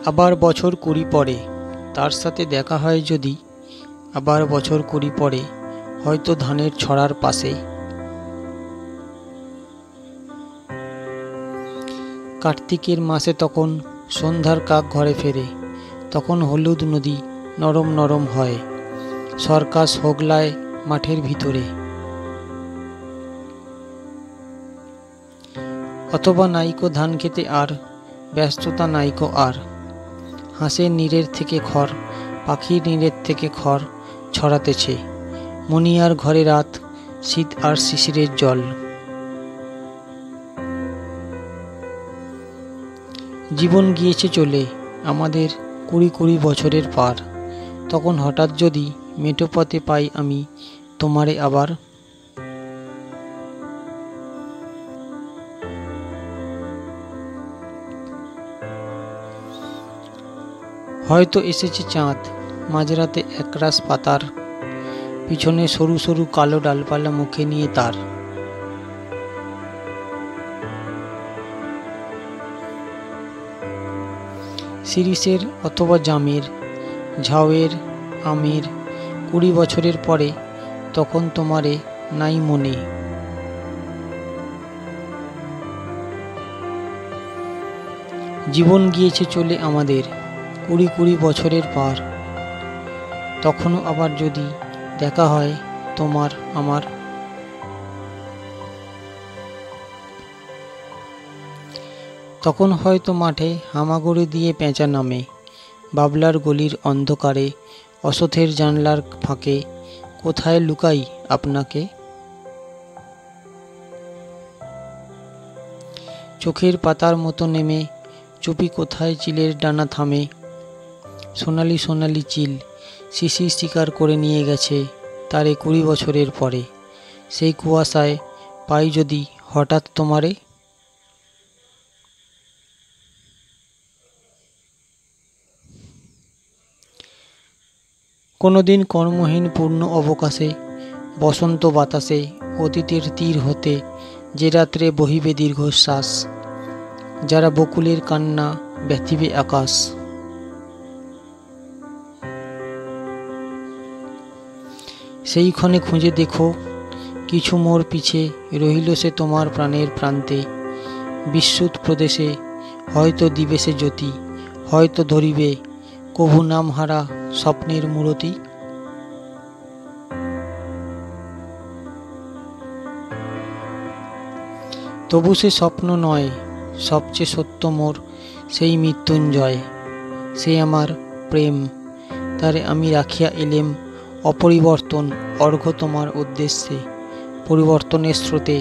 আবার বছর 20 পরে তার সাথে দেখা হয় যদি, আবার বছর 20 পরে হয়তো ধানের ছড়ার পাশে। কার্তিকের মাসে তখন সন্ধ্যার কাক ঘরে ফেরে, তখন হলুদ নদী নরম নরম হয়, সরকাস হোগলায় মাঠের ভিতরে। অথবা নাইকো ধান খেতে আর ব্যস্ততা নাইকো আর, হাঁসের নীড়ের থেকে খড়, পাখির নীড়ের থেকে খড় ছড়াতেছে, মনিয়ার ঘরে রাত, শীত আর শিশিরের জল। জীবন গিয়েছে চলে আমাদের 20 বছরের পার, তখন হঠাৎ যদি মেঠো পথে পাই আমি তোমারে আবার। হয়তো এসেছে চাঁদ মাঝরাতে একরাশ পাতার পিছনে, সরু সরু কালো ডালপালা মুখে নিয়ে তার। শিরিষের অথবা জামের, ঝাউয়ের, আমের 20 বছরের পরে, তখন তোমারে নাই মনে। জীবন গিয়েছে চলে আমাদের 20 বছরের পার, তখনও আবার যদি দেখা হয় তোমার আমার। তখন হয়তো মাঠে হামাগুড়ি দিয়ে পেঁচা নামে, বাবলার গলির অন্ধকারে, অসথের জানলার ফাঁকে, কোথায় লুকাই আপনাকে। চোখের পাতার মতো নেমে চুপি কোথায় চিলের ডানা থামে, সোনালি সোনালি চিল শিশির শিকার করে নিয়ে গেছে তারে 20 বছরের পরে, সেই কুয়াশায় পাই যদি হঠাৎ তোমারে। কোনোদিন কর্মহীন পূর্ণ অবকাশে, বসন্ত বাতাসে, অতীতের তীর হতে যে রাত্রে বহিবে দীর্ঘশ্বাস, যারা বকুলের কান্না ব্যথিবে আকাশ। সেইক্ষণে খুঁজে দেখো কিছু মোর পিছে রহিল সে তোমার প্রাণের প্রান্তে, বিস্মৃত প্রদেশে হয়তো দিবে সে জ্যোতি, হয়তো ধরিবে কভু নামহারা স্বপ্নের মূরতি। তবু সে স্বপ্ন নয়, সবচেয়ে সত্য মোর সেই মৃত্যুঞ্জয়, সে আমার প্রেম, তারে আমি রাখিয়া এলেম অপরিবর্তন অর্ঘ্য তোমার উদ্দেশ্যে, পরিবর্তনের স্রোতে